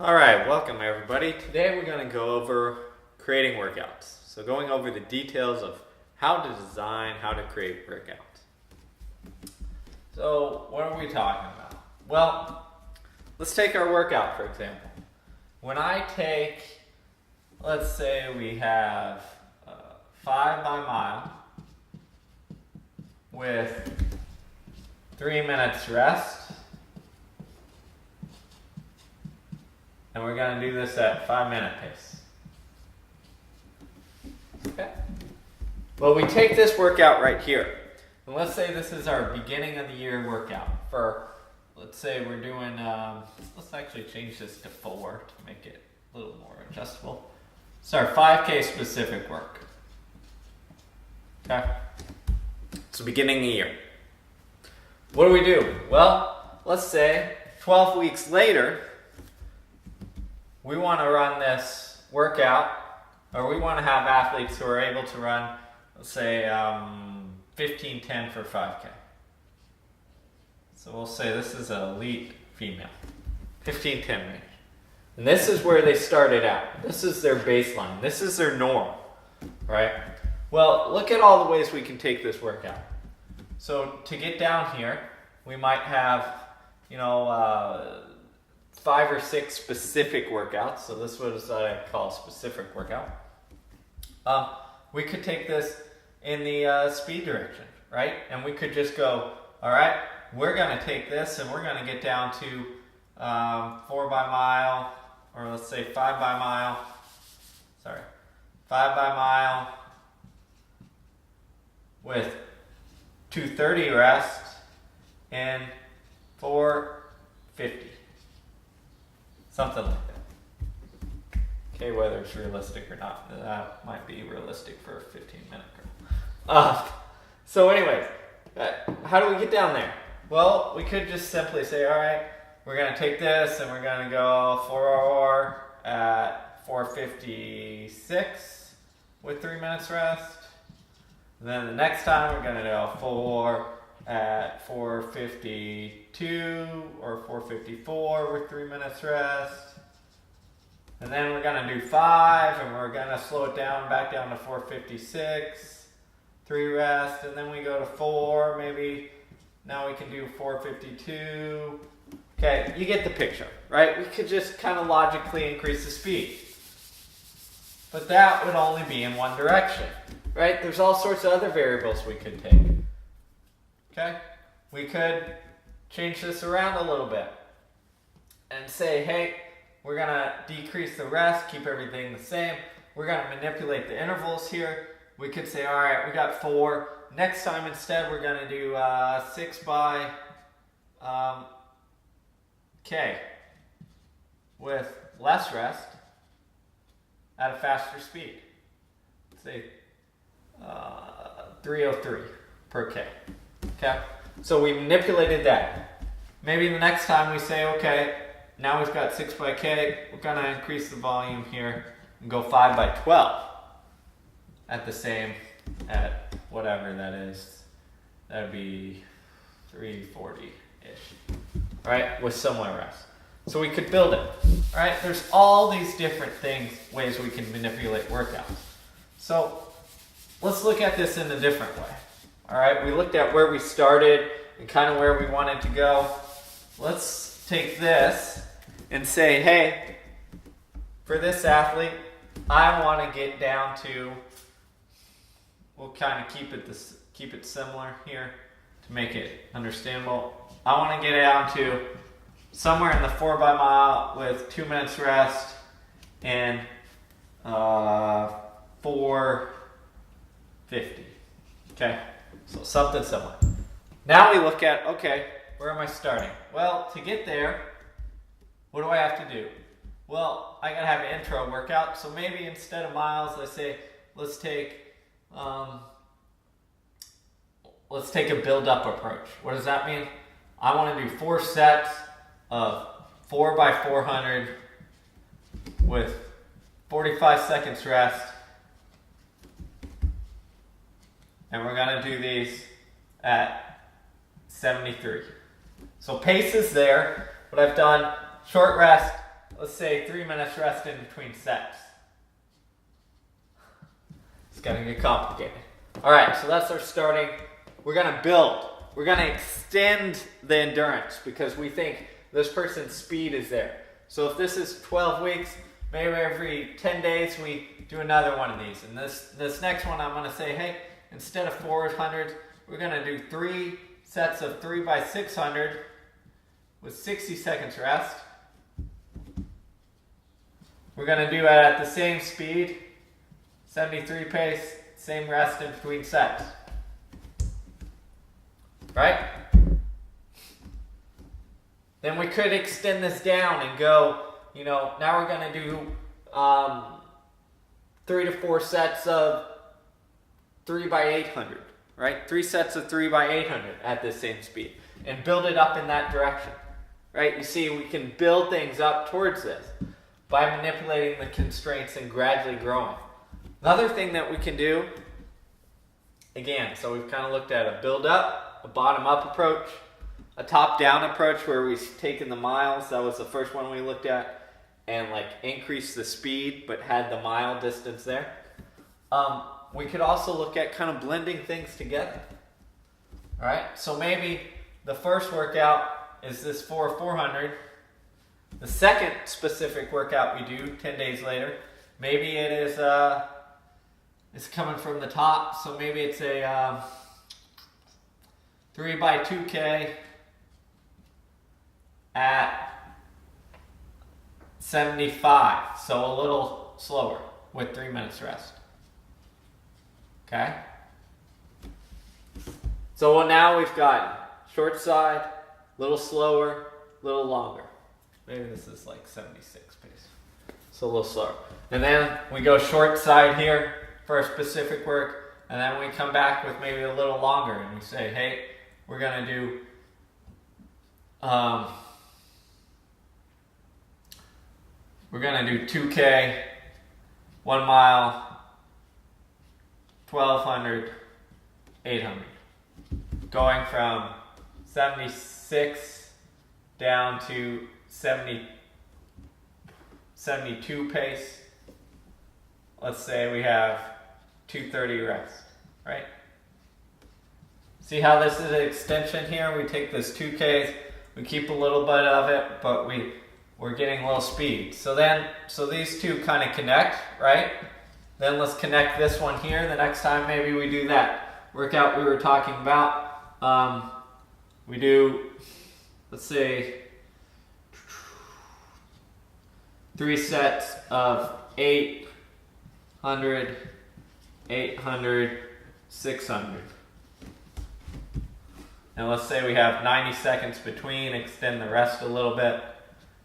Alright, welcome everybody. Today we're going to go over creating workouts. So going over the details of how to design, how to create workouts. So what are we talking about? Well, let's take our workout for example. When I take, let's say we have 5 by mile with 3 minutes rest. And we're going to do this at 5-minute pace. Okay. Well, we take this workout right here. And let's say this is our beginning of the year workout. For, let's say we're doing, let's actually change this to 4 to make it a little more adjustable. It's our 5K specific work. Okay. It's the beginning of the year. What do? Well, let's say 12 weeks later, we want to run this workout, or we want to have athletes who are able to run, let's say, 15:10 for 5K. So we'll say this is an elite female, 15:10 range. And this is where they started out. This is their baseline. This is their norm, right? Well, look at all the ways we can take this workout. So to get down here, we might have, 5 or 6 specific workouts. So this was what I call a specific workout. We could take this in the speed direction, right? And we could just go, all right, we're going to take this and we're going to get down to 4 by mile, or let's say 5 by mile. 5 by mile with 2:30 rest and 4:50. Something like that. Okay, whether it's realistic or not, that might be realistic for a 15-minute girl. So anyways, how do we get down there? Well, we could just simply say, all right, we're going to take this and we're going to go 4 at 4:56 with 3 minutes rest. And then the next time we're going to go 4 at 4:52 or 4:54 with 3 minutes rest. And then we're going to do 5 and we're going to slow it down back down to 4:56, 3 rest, and then we go to 4, maybe now we can do 4:52. Okay, you get the picture, right? We could just kind of logically increase the speed. But that would only be in one direction, right? There's all sorts of other variables we could take. Okay, we could change this around a little bit and say, hey, we're going to decrease the rest, keep everything the same. We're going to manipulate the intervals here. We could say, all right, we got 4. Next time instead, we're going to do 6 by K with less rest at a faster speed. Say 3:03 per K. Okay, so we manipulated that. Maybe the next time we say, okay, now we've got 6 by K, we're going to increase the volume here and go 5 by 12 at the same, at whatever that is. That would be 340-ish, right, with somewhere rest. So we could build it, right? There's all these different ways we can manipulate workouts. So let's look at this in a different way. All right, we looked at where we started and kind of where we wanted to go. Let's take this and say, hey, for this athlete, I want to get down to, we'll kind of keep it similar here to make it understandable. I want to get down to somewhere in the 4 by mile with 2 minutes rest and 4:50. Okay. So something similar. Now we look at, okay, where am I starting? Well, to get there, what do I have to do? Well, I gotta have an intro workout. So maybe instead of miles, let's take a build-up approach. What does that mean? I want to do 4 sets of 4 by 400 with 45 seconds rest. And we're going to do these at 73. So pace is there, but I've done short rest, let's say 3 minutes rest in between sets. It's gonna get complicated. All right, so that's our starting. We're gonna build. We're gonna extend the endurance because we think this person's speed is there. So if this is 12 weeks, maybe every 10 days we do another one of these. And this next one I'm gonna say, hey, instead of 400, we're gonna do 3 sets of 3 by 600 with 60 seconds rest. We're gonna do it at the same speed, 73 pace, same rest in between sets. Right? Then we could extend this down and go, now we're gonna do 3 to 4 sets of 3 by 800, right? 3 sets of 3 by 800 at the same speed and build it up in that direction, right? You see, we can build things up towards this by manipulating the constraints and gradually growing. Another thing that we can do, again, so we've kind of looked at a build up, a bottom up approach, a top down approach where we've taken the miles, that was the first one we looked at, and like increased the speed but had the mile distance there. We could also look at kind of blending things together. All right, so maybe the first workout is this 400. The second specific workout we do 10 days later, maybe it is it's coming from the top, so maybe it's a 3 by 2K at 75, so a little slower with 3 minutes rest. Okay? So now we've got short side, a little slower, a little longer. Maybe this is like 76 pace. So a little slower. And then we go short side here for a specific work, and then we come back with maybe a little longer and we say, hey, we're gonna do we're gonna do 2K, 1 mile, 1200, 800. Going from 76 down to 72 pace. Let's say we have 230 rest, right? See how this is an extension here? We take this 2Ks, we keep a little bit of it, but we're getting a little speed. So these two kind of connect, right? Then let's connect this one here. The next time maybe we do that workout we were talking about. We do, let's say, 3 sets of 800, 800, 600. And let's say we have 90 seconds between, extend the rest a little bit.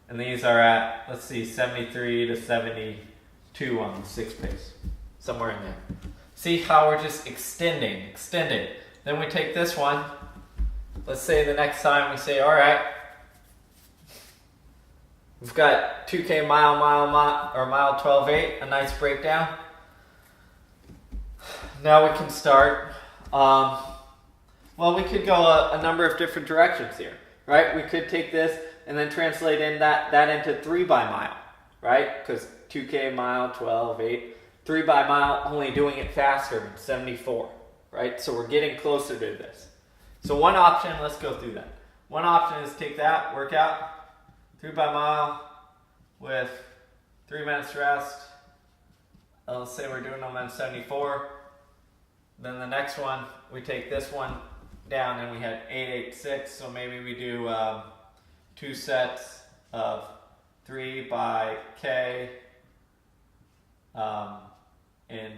And these are at, let's see, 73 to 72 on the 6 pace. Somewhere in there. See how we're just extending. Then we take this one. Let's say the next time we say, all right, we've got 2K mile, or mile 12.8, a nice breakdown. Now we can start. Well, we could go a number of different directions here, right? We could take this and then translate in that into 3 by mile, right? Because 2K mile, 12.8, 3 by mile, only doing it faster, 74, right? So we're getting closer to this. So one option, let's go through that. One option is take that workout, 3 by mile with 3 minutes rest. Let's say we're doing them on 74. Then the next one, we take this one down and we had 886. So maybe we do 2 sets of 3 by K in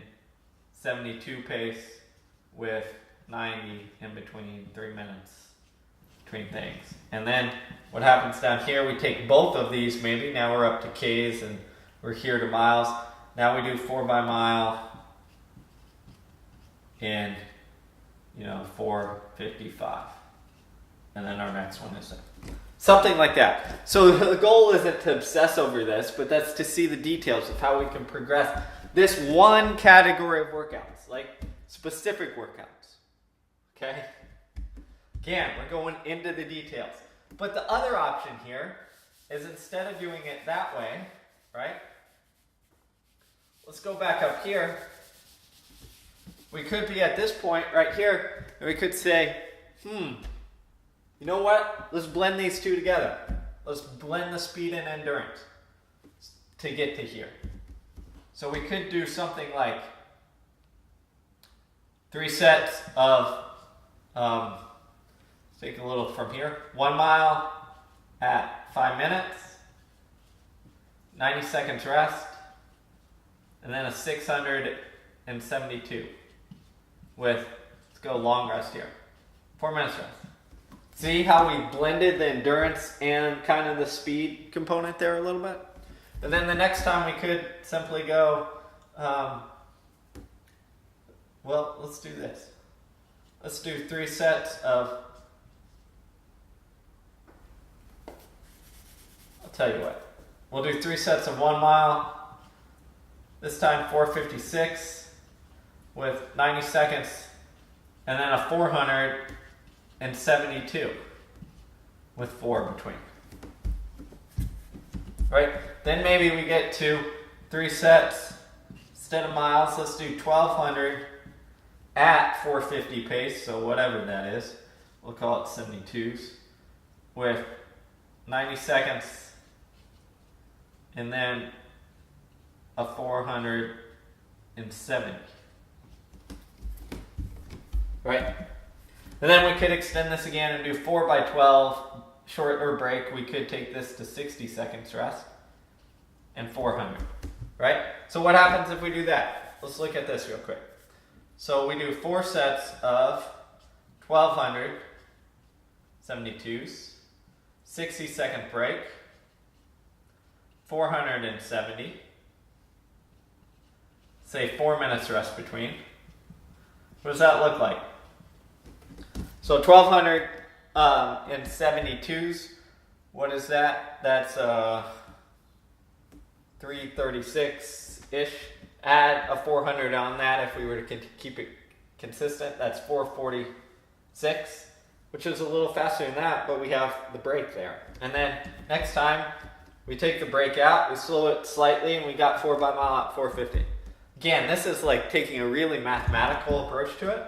72 pace with 90 in between 3 minutes between things. And then what happens down here, we take both of these maybe. Now we're up to Ks and we're here to miles. Now we do 4 by mile in 4:55. And then our next one is something like that. So the goal isn't to obsess over this, but that's to see the details of how we can progress this one category of workouts, like specific workouts. Okay? Again, we're going into the details. But the other option here is instead of doing it that way, right? Let's go back up here. We could be at this point right here, and we could say, you know what? Let's blend these two together. Let's blend the speed and endurance to get to here. So we could do something like 3 sets of, take a little from here, 1 mile at 5 minutes, 90 seconds rest, and then a 672 with, let's go long rest here, 4 minutes rest. See how we blended the endurance and kind of the speed component there a little bit? And then the next time we could simply go, well, let's do this. Let's do 3 sets of, I'll tell you what. We'll do 3 sets of 1 mile. This time 456 with 90 seconds, and then a 472 with 4 between. Right? Then maybe we get to 3 sets instead of miles. Let's do 1200 at 450 pace, so whatever that is. We'll call it 72s with 90 seconds and then a 470. Right? And then we could extend this again and do 4 by 12 shorter break. We could take this to 60 seconds rest and 400. Right? So what happens if we do that? Let's look at this real quick. So we do 4 sets of 1200 72s, 60-second break, 470, say 4 minutes rest between. What does that look like? So 1200 and 72s, what is that? That's 336-ish. Add a 400 on that if we were to keep it consistent. That's 446, which is a little faster than that, but we have the break there. And then next time, we take the break out, we slow it slightly, and we got 4 by mile at 450. Again, this is like taking a really mathematical approach to it,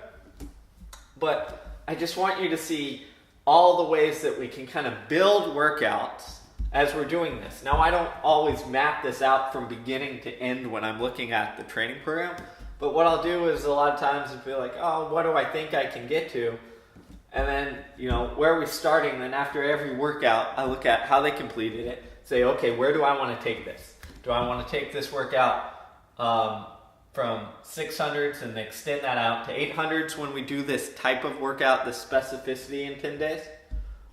but I just want you to see all the ways that we can kind of build workouts as we're doing this. Now, I don't always map this out from beginning to end when I'm looking at the training program, but what I'll do is a lot of times I'll be like, oh, what do I think I can get to? And then, you know, where are we starting? Then after every workout, I look at how they completed it, say, okay, where do I want to take this? Do I want to take this workout from 600s and extend that out to 800s when we do this type of workout, this specificity in 10 days?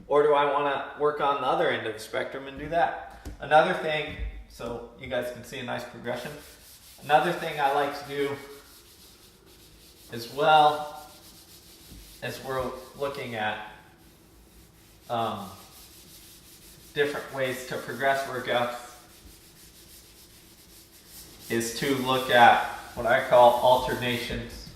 Or do I want to work on the other end of the spectrum and do that? Another thing, so you guys can see a nice progression. Another thing I like to do as well as we're looking at different ways to progress workouts is to look at what I call alternations.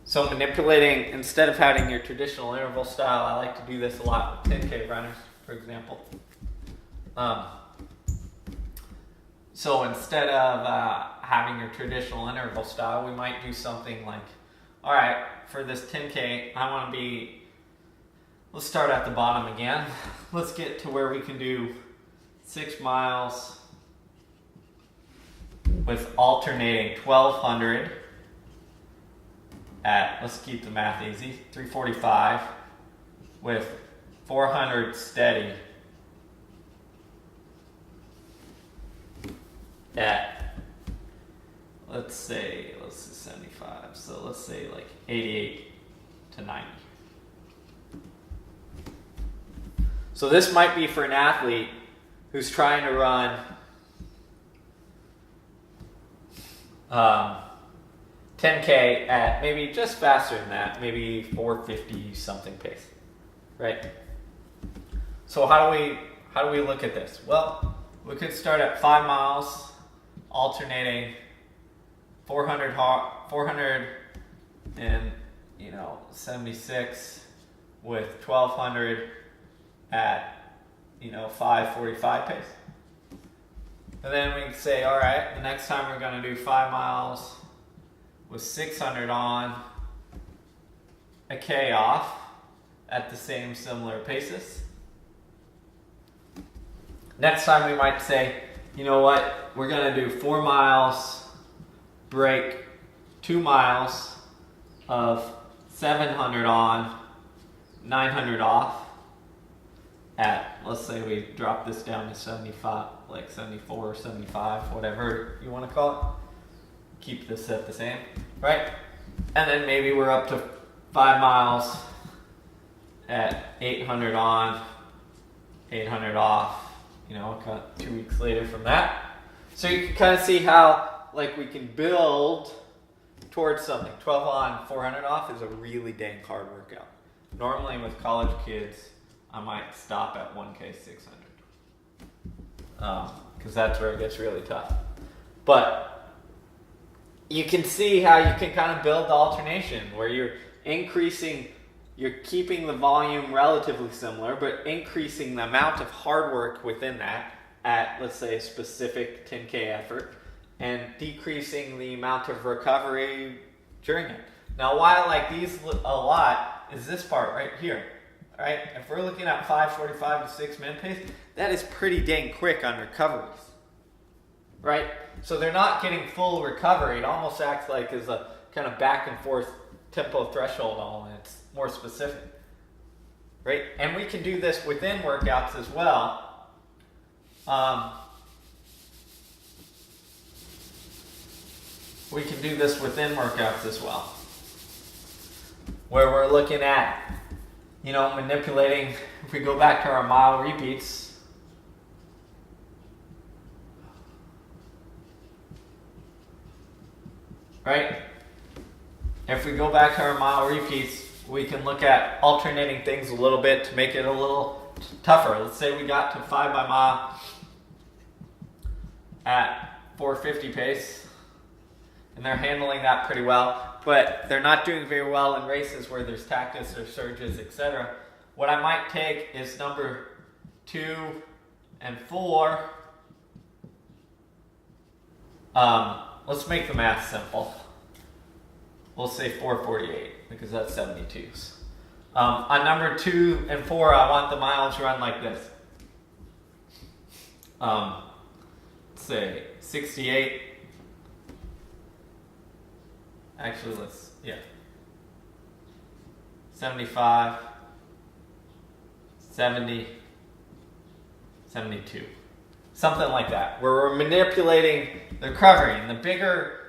So manipulating, instead of having your traditional interval style, I like to do this a lot with 10K runners, for example. So instead of having your traditional interval style, we might do something like, all right, for this 10K, I want to be, let's start at the bottom again. Let's get to where we can do 6 miles with alternating 1200 at, let's keep the math easy, 345 with 400 steady at, let's say 75, so let's say like 88 to 90. So this might be for an athlete who's trying to run 10K at maybe just faster than that, maybe 450 something pace, right? So how do we look at this? Well, we could start at 5 miles, alternating 400 and 76 with 1200 at 5:45 pace. And then we can say, all right, the next time we're going to do 5 miles with 600 on, a K off at the same similar paces. Next time we might say, you know what, we're going to do 4 miles, break 2 miles of 700 on, 900 off at, let's say we drop this down to 75, like 74 or 75, whatever you want to call it. Keep this at the same, right? And then maybe we're up to 5 miles at 800 on, 800 off, 2 weeks later from that. So you can kind of see how we can build towards something. 12 on, 400 off is a really dang hard workout. Normally with college kids, I might stop at 1K 600. Because that's where it gets really tough. But you can see how you can kind of build the alternation where you're keeping the volume relatively similar, but increasing the amount of hard work within that at, let's say, a specific 10K effort, and decreasing the amount of recovery during it. Now, why I like these a lot is this part right here. Right? If we're looking at 5:45 to 6 minute pace, that is pretty dang quick on recoveries. Right? So they're not getting full recovery. It almost acts like as a kind of back and forth tempo threshold element. It's more specific. Right? And we can do this within workouts as well. We can do this within workouts as well. Where we're looking at manipulating, if we go back to our mile repeats, right? If we go back to our mile repeats, we can look at alternating things a little bit to make it a little tougher. Let's say we got to 5 by mile at 450 pace, and they're handling that pretty well. But they're not doing very well in races where there's tactics or surges, etc. What I might take is number 2 and 4. Let's make the math simple. We'll say 448 because that's 72s. On number 2 and 4, I want the miles run like this. Let's say 68. Actually, 75, 70, 72. Something like that, where we're manipulating the recovery. And the bigger,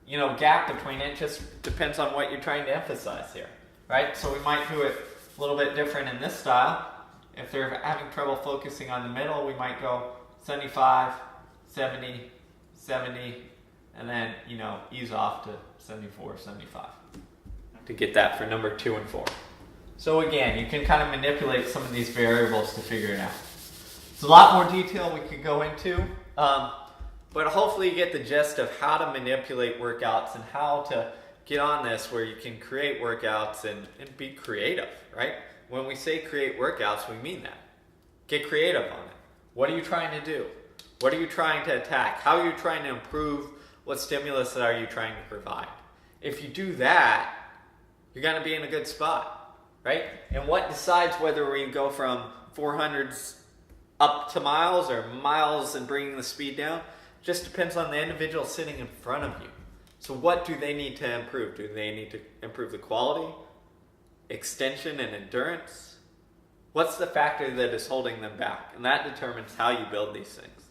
gap between it just depends on what you're trying to emphasize here, right? So we might do it a little bit different in this style. If they're having trouble focusing on the middle, we might go 75, 70, 70, and then, ease off to 74, 75 to get that for number 2 and 4. So again, you can kind of manipulate some of these variables to figure it out. It's a lot more detail we could go into, but hopefully you get the gist of how to manipulate workouts and how to get on this where you can create workouts and be creative, right? When we say create workouts, we mean that. Get creative on it. What are you trying to do? What are you trying to attack? How are you trying to improve? What stimulus are you trying to provide? If you do that, you're going to be in a good spot, right? And what decides whether we go from 400s up to miles or miles and bringing the speed down just depends on the individual sitting in front of you. So what do they need to improve? Do they need to improve the quality, extension, and endurance? What's the factor that is holding them back? And that determines how you build these things.